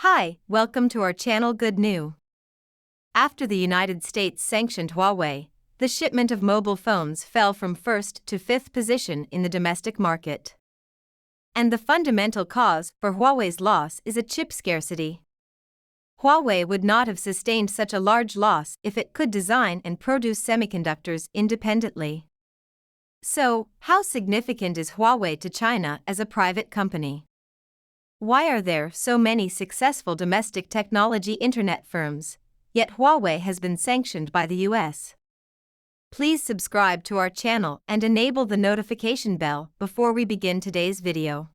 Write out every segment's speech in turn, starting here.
Hi, welcome to our channel Good New. After the United States sanctioned Huawei, the shipment of mobile phones fell from first to fifth position in the domestic market. And the fundamental cause for Huawei's loss is a chip scarcity. Huawei would not have sustained such a large loss if it could design and produce semiconductors independently. So, how significant is Huawei to China as a private company? Why are there so many successful domestic technology internet firms, yet Huawei has been sanctioned by the US? Please subscribe to our channel and enable the notification bell before we begin today's video.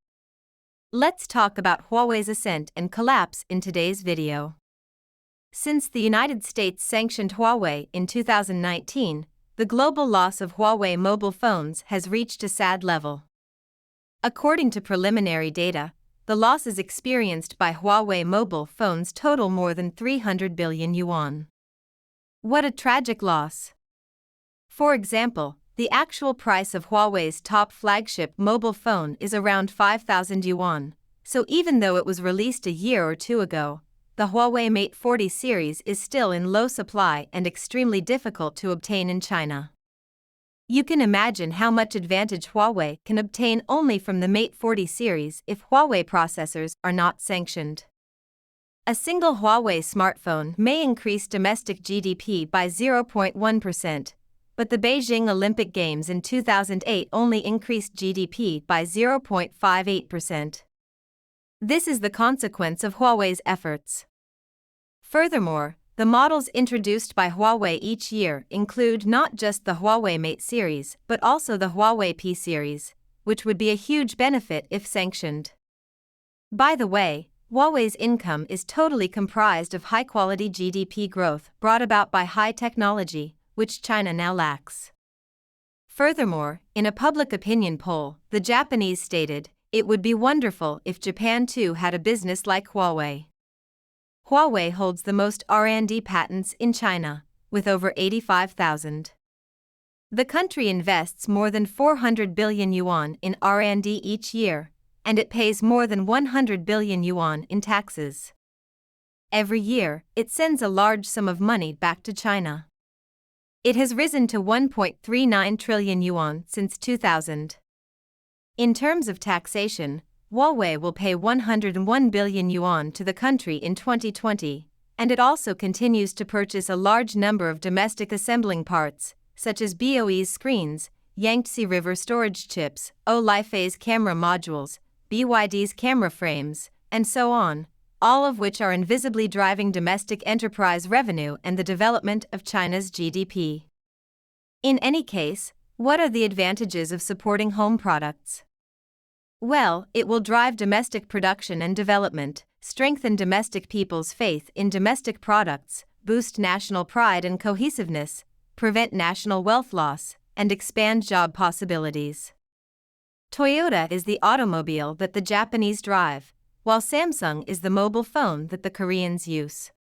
Let's talk about Huawei's ascent and collapse in today's video. Since the United States sanctioned Huawei in 2019, the global loss of Huawei mobile phones has reached a sad level. According to preliminary data, the losses experienced by Huawei mobile phones total more than 300 billion yuan. What a tragic loss! For example, the actual price of Huawei's top flagship mobile phone is around 5,000 yuan, so even though it was released a year or two ago, the Huawei Mate 40 series is still in low supply and extremely difficult to obtain in China. You can imagine how much advantage Huawei can obtain only from the Mate 40 series if Huawei processors are not sanctioned. A single Huawei smartphone may increase domestic GDP by 0.1%, but the Beijing Olympic Games in 2008 only increased GDP by 0.58%. This is the consequence of Huawei's efforts. Furthermore, the models introduced by Huawei each year include not just the Huawei Mate series but also the Huawei P series, which would be a huge benefit if sanctioned. By the way, Huawei's income is totally comprised of high-quality GDP growth brought about by high technology, which China now lacks. Furthermore, in a public opinion poll, the Japanese stated, "It would be wonderful if Japan too had a business like Huawei." Huawei holds the most R&D patents in China, with over 85,000. The country invests more than 400 billion yuan in R&D each year, and it pays more than 100 billion yuan in taxes. Every year, it sends a large sum of money back to China. It has risen to 1.39 trillion yuan since 2000. In terms of taxation, Huawei will pay 101 billion yuan to the country in 2020, and it also continues to purchase a large number of domestic assembling parts, such as BOE's screens, Yangtze River storage chips, Olifei's camera modules, BYD's camera frames, and so on, all of which are invisibly driving domestic enterprise revenue and the development of China's GDP. In any case, what are the advantages of supporting home products? Well, it will drive domestic production and development, strengthen domestic people's faith in domestic products, boost national pride and cohesiveness, prevent national wealth loss, and expand job possibilities. Toyota is the automobile that the Japanese drive, while Samsung is the mobile phone that the Koreans use.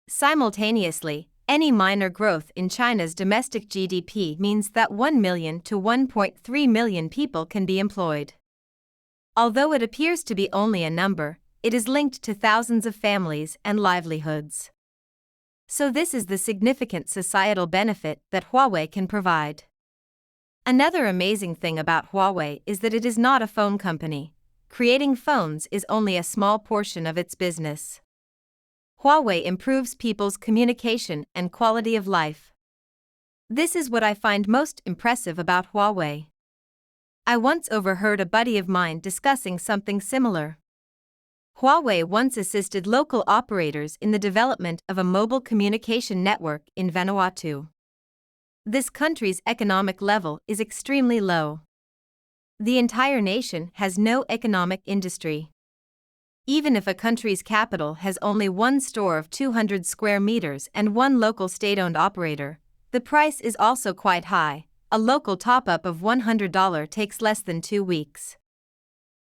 Simultaneously, any minor growth in China's domestic GDP means that 1 million to 1.3 million people can be employed. Although it appears to be only a number, it is linked to thousands of families and livelihoods. So this is the significant societal benefit that Huawei can provide. Another amazing thing about Huawei is that it is not a phone company. Creating phones is only a small portion of its business. Huawei improves people's communication and quality of life. This is what I find most impressive about Huawei. I once overheard a buddy of mine discussing something similar. Huawei once assisted local operators in the development of a mobile communication network in Vanuatu. This country's economic level is extremely low. The entire nation has no economic industry. Even if a country's capital has only one store of 200 square meters and one local state-owned operator, the price is also quite high. A local top-up of $100 takes less than 2 weeks.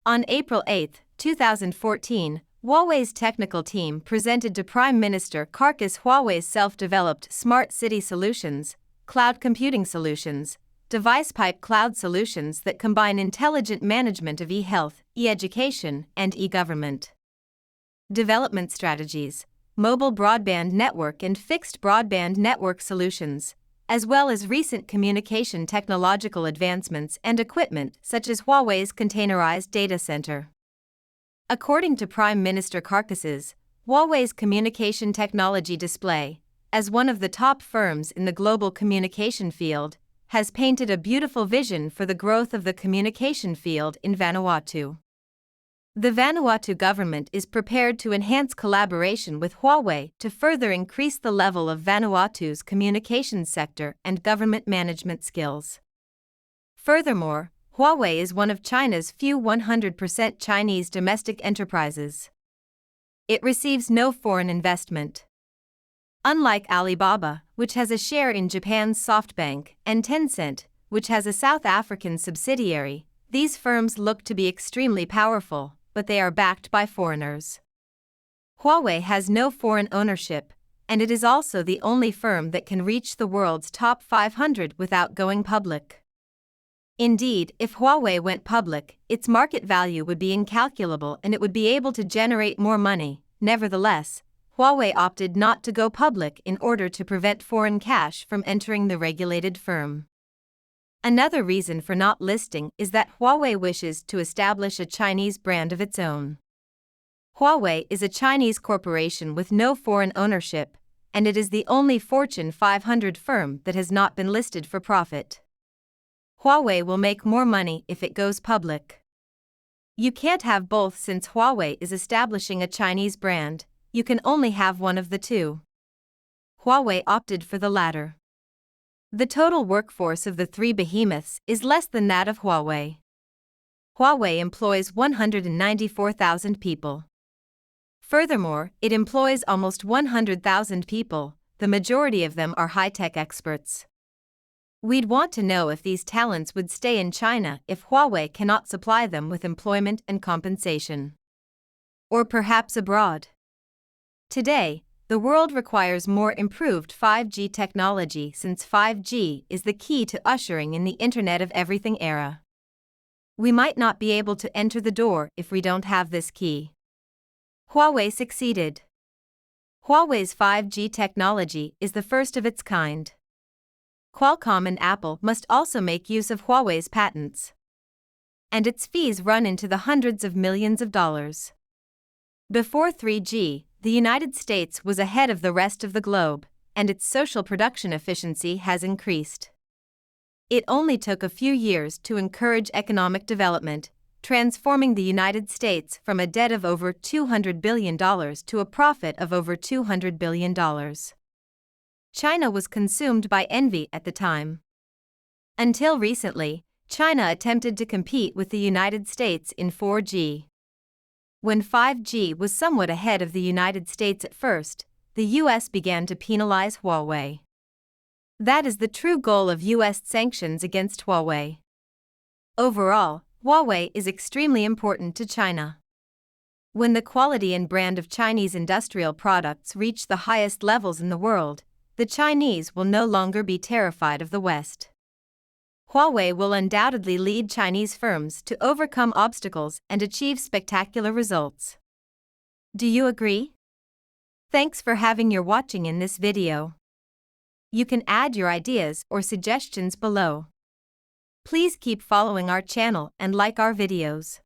On April 8, 2014, Huawei's technical team presented to Prime Minister Karkas Huawei's self-developed smart city solutions, cloud computing solutions, device pipe cloud solutions that combine intelligent management of e-health, e-education, and e-government. development strategies, mobile broadband network and fixed broadband network solutions, as well as recent communication technological advancements and equipment such as Huawei's containerized data center. According to Prime Minister Carcasses, Huawei's communication technology display, as one of the top firms in the global communication field, has painted a beautiful vision for the growth of the communication field in Vanuatu. The Vanuatu government is prepared to enhance collaboration with Huawei to further increase the level of Vanuatu's communications sector and government management skills. Furthermore, Huawei is one of China's few 100% Chinese domestic enterprises. It receives no foreign investment. Unlike Alibaba, which has a share in Japan's SoftBank, and Tencent, which has a South African subsidiary, these firms look to be extremely powerful, but they are backed by foreigners. Huawei has no foreign ownership, and it is also the only firm that can reach the world's top 500 without going public. Indeed, if Huawei went public, its market value would be incalculable and it would be able to generate more money. Nevertheless, Huawei opted not to go public in order to prevent foreign cash from entering the regulated firm. Another reason for not listing is that Huawei wishes to establish a Chinese brand of its own. Huawei is a Chinese corporation with no foreign ownership, and it is the only Fortune 500 firm that has not been listed for profit. Huawei will make more money if it goes public. You can't have both since Huawei is establishing a Chinese brand, you can only have one of the two. Huawei opted for the latter. The total workforce of the three behemoths is less than that of Huawei. Huawei employs 194,000 people. Furthermore, it employs almost 100,000 people, the majority of them are high-tech experts. We'd want to know if these talents would stay in China if Huawei cannot supply them with employment and compensation. Or perhaps abroad. Today, the world requires more improved 5G technology since 5G is the key to ushering in the Internet of Everything era. We might not be able to enter the door if we don't have this key. Huawei succeeded. Huawei's 5G technology is the first of its kind. Qualcomm and Apple must also make use of Huawei's patents. And its fees run into the hundreds of millions of dollars. Before 3G, the United States was ahead of the rest of the globe, and its social production efficiency has increased. It only took a few years to encourage economic development, transforming the United States from a debt of over $200 billion to a profit of over $200 billion. China was consumed by envy at the time. Until recently, China attempted to compete with the United States in 4G. When 5G was somewhat ahead of the United States at first, the US began to penalize Huawei. That is the true goal of US sanctions against Huawei. Overall, Huawei is extremely important to China. When the quality and brand of Chinese industrial products reach the highest levels in the world, the Chinese will no longer be terrified of the West. Huawei will undoubtedly lead Chinese firms to overcome obstacles and achieve spectacular results. Do you agree? Thanks for watching in this video. You can add your ideas or suggestions below. Please keep following our channel and like our videos.